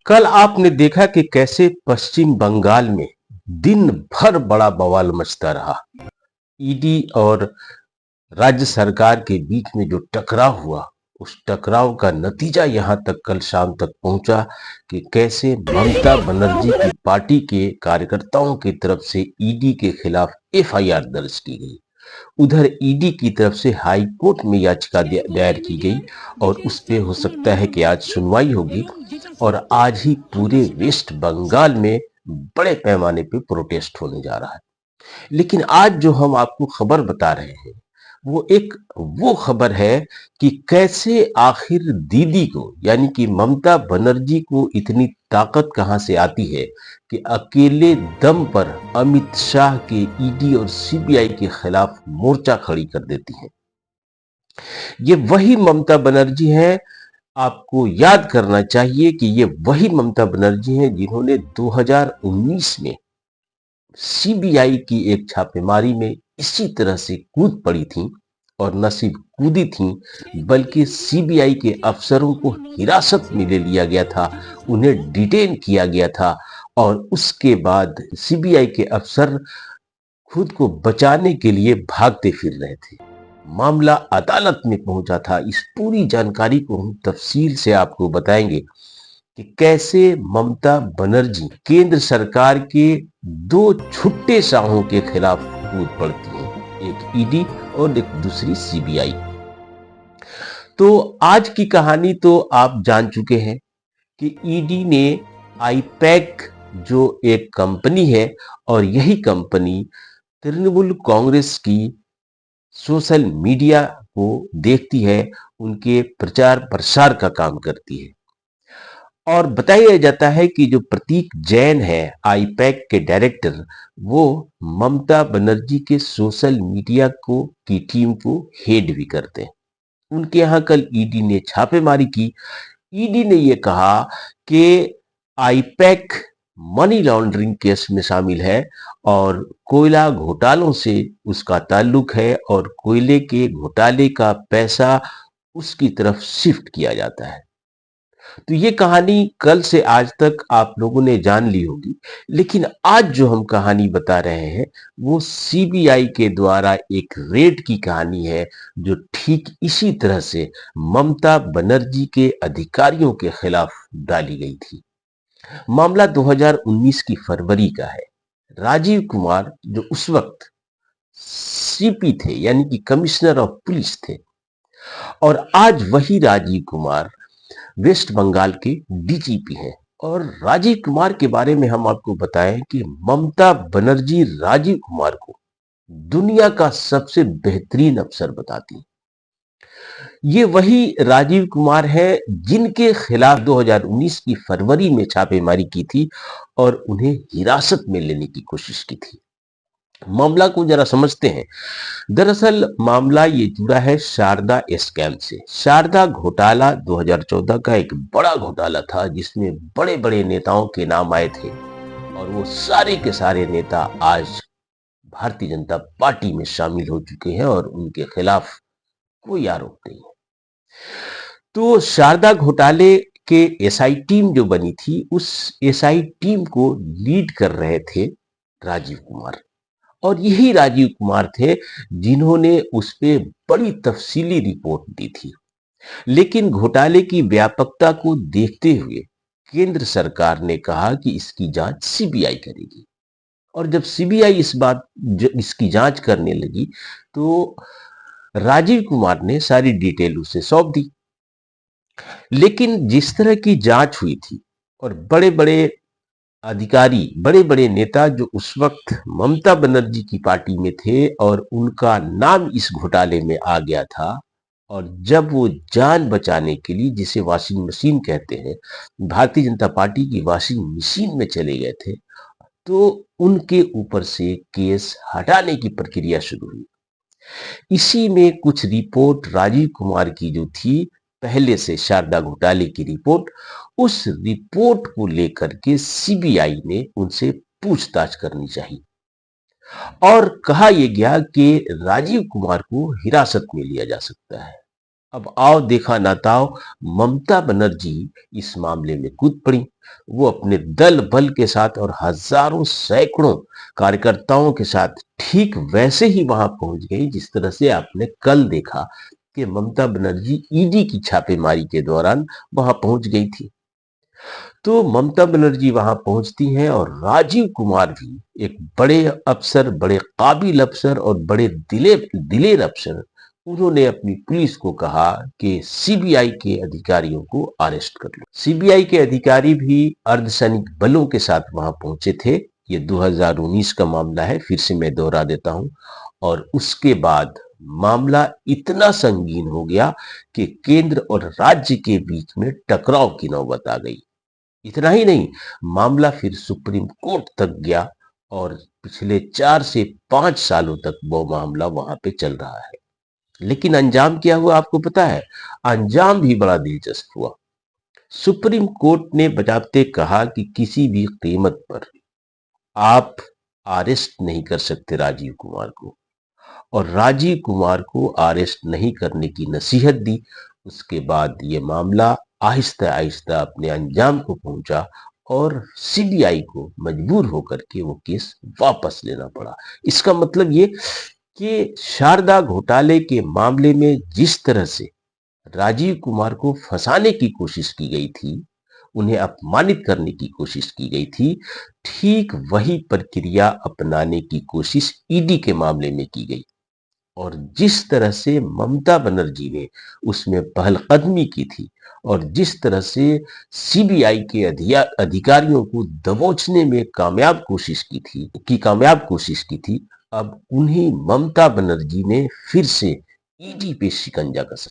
कल आपने देखा कि कैसे पश्चिम बंगाल में दिन भर बड़ा बवाल मचता रहा। ईडी और राज्य सरकार के बीच में जो टकराव हुआ, उस टकराव का नतीजा यहां तक कल शाम तक पहुंचा कि कैसे ममता बनर्जी की पार्टी के कार्यकर्ताओं की तरफ से ईडी के खिलाफ एफआईआर दर्ज की गई। उधर ईडी की तरफ से हाई कोर्ट में याचिका दायर की गई और उस पे हो सकता है कि आज सुनवाई होगी और आज ही पूरे वेस्ट बंगाल में बड़े पैमाने पे प्रोटेस्ट होने जा रहा है। लेकिन आज जो हम आपको खबर बता रहे हैं वो खबर है कि कैसे आखिर दीदी को यानी कि ममता बनर्जी को इतनी ताकत कहां से आती है कि अकेले दम पर अमित शाह के ईडी और सीबीआई के खिलाफ मोर्चा खड़ी कर देती है। ये वही ममता बनर्जी है। आपको याद करना चाहिए कि ये वही ममता बनर्जी है जिन्होंने 2019 में सीबीआई की एक छापेमारी में इसी तरह से कूद पड़ी थी और न सिर्फ कूदी थी बल्कि सीबीआई के अफसरों को हिरासत में ले लिया गया था, उन्हें डिटेन किया गया था और उसके बाद सीबीआई के अफसर खुद को बचाने के लिए भागते फिर रहे थे। मामला अदालत में पहुंचा था। इस पूरी जानकारी को हम तफसील से आपको बताएंगे कि कैसे ममता बनर्जी केंद्र सरकार के दो छुट्टे शाहों के खिलाफ कूद पड़ती हैं, एक ईडी और एक दूसरी सीबीआई। तो आज की कहानी तो आप जान चुके हैं कि ईडी ने आईपैक जो एक कंपनी है और यही कंपनी तृणमूल कांग्रेस की सोशल मीडिया को देखती है, उनके प्रचार प्रसार का काम करती है। और बताया जाता है कि जो प्रतीक जैन है आईपैक के डायरेक्टर, वो ममता बनर्जी के सोशल मीडिया को की टीम को हेड भी करते हैं। उनके यहाँ कल ईडी ने छापेमारी की। ईडी ने ये कहा कि आईपैक मनी लॉन्ड्रिंग केस में शामिल है और कोयला घोटालों से उसका ताल्लुक है और कोयले के घोटाले का पैसा उसकी तरफ शिफ्ट किया जाता है। तो ये कहानी कल से आज तक आप लोगों ने जान ली होगी, लेकिन आज जो हम कहानी बता रहे हैं वो सीबीआई के द्वारा एक रेड की कहानी है जो ठीक इसी तरह से ममता बनर्जी के अधिकारियों के खिलाफ डाली गई थी। मामला 2019 की फरवरी का है। राजीव कुमार जो उस वक्त सीपी थे यानी कि कमिश्नर ऑफ पुलिस थे और आज वही राजीव कुमार वेस्ट बंगाल के डीजीपी हैं। और राजीव कुमार के बारे में हम आपको बताएं कि ममता बनर्जी राजीव कुमार को दुनिया का सबसे बेहतरीन अफसर बताती हैं। ये वही राजीव कुमार है जिनके खिलाफ 2019 की फरवरी में छापेमारी की थी और उन्हें हिरासत में लेने की कोशिश की थी। मामला को जरा समझते हैं। दरअसल मामला ये जुड़ा है शारदा स्कैम से। शारदा घोटाला 2014 का एक बड़ा घोटाला था जिसमें बड़े बड़े नेताओं के नाम आए थे और वो सारे के सारे नेता आज भारतीय जनता पार्टी में शामिल हो चुके हैं और उनके खिलाफ कोई आरोप नहीं है। तो शारदा घोटाले के एसआई टीम जो बनी थी, उस एसआई टीम को लीड कर रहे थे राजीव कुमार और यही राजीव कुमार थे जिन्होंने उस पे बड़ी तफसीली रिपोर्ट दी थी। लेकिन घोटाले की व्यापकता को देखते हुए केंद्र सरकार ने कहा कि इसकी जांच सीबीआई करेगी और जब सीबीआई इसकी जांच करने लगी तो राजीव कुमार ने सारी डिटेल उसे सौंप दी। लेकिन जिस तरह की जांच हुई थी और बड़े बड़े अधिकारी, बड़े बड़े नेता जो उस वक्त ममता बनर्जी की पार्टी में थे और उनका नाम इस घोटाले में आ गया था और जब वो जान बचाने के लिए, जिसे वॉशिंग मशीन कहते हैं, भारतीय जनता पार्टी की वॉशिंग मशीन में चले गए थे, तो उनके ऊपर से केस हटाने की प्रक्रिया शुरू हुई। इसी में कुछ रिपोर्ट राजीव कुमार की जो थी पहले से शारदा घोटाले की रिपोर्ट, उस रिपोर्ट को लेकर के सीबीआई ने उनसे पूछताछ करनी चाहिए और कहा यह गया कि राजीव कुमार को हिरासत में लिया जा सकता है। अब आओ देखा ना ताओ, ममता बनर्जी इस मामले में कूद पड़ी। वो अपने दल बल के साथ और हजारों सैकड़ों कार्यकर्ताओं के साथ ठीक वैसे ही वहां पहुंच गई जिस तरह से आपने कल देखा कि ममता बनर्जी ईडी की छापेमारी के दौरान वहां पहुंच गई थी। तो ममता बनर्जी वहां पहुंचती हैं और राजीव कुमार भी एक बड़े अफसर, बड़े काबिल अफसर और बड़े दिलेर अफसर, उन्होंने अपनी पुलिस को कहा कि सीबीआई के अधिकारियों को अरेस्ट कर लो। सीबीआई के अधिकारी भी अर्धसैनिक बलों के साथ वहां पहुंचे थे। ये 2019 का मामला है, फिर से मैं दोहरा देता हूं। और उसके बाद मामला इतना संगीन हो गया कि केंद्र और राज्य के बीच में टकराव की नौबत आ गई। इतना ही नहीं, मामला फिर सुप्रीम कोर्ट तक गया और पिछले 4 से 5 सालों तक वो मामला वहां पे चल रहा है। लेकिन अंजाम क्या हुआ आपको पता है? अंजाम भी बड़ा दिलचस्प हुआ। सुप्रीम कोर्ट ने बजाते कहा कि किसी भी कीमत पर आप अरेस्ट नहीं कर सकते राजीव कुमार को, और राजीव कुमार को अरेस्ट नहीं करने की नसीहत दी। उसके बाद ये मामला आहिस्ता आहिस्ता अपने अंजाम को पहुंचा और सीबीआई को मजबूर होकर के वो केस वापस लेना पड़ा। इसका मतलब ये कि शारदा घोटाले के मामले में जिस तरह से राजीव कुमार को फंसाने की कोशिश की गई थी, उन्हें अपमानित करने की कोशिश की गई थी, ठीक वही प्रक्रिया अपनाने की कोशिश ईडी के मामले में की गई। और जिस तरह से ममता बनर्जी ने उसमें पहलकदमी की थी और जिस तरह से सीबीआई के अधिकारियों को दबोचने में कामयाब कोशिश की थी, अब उन्हीं ममता बनर्जी ने फिर से ईडी पे शिकंजा कसा।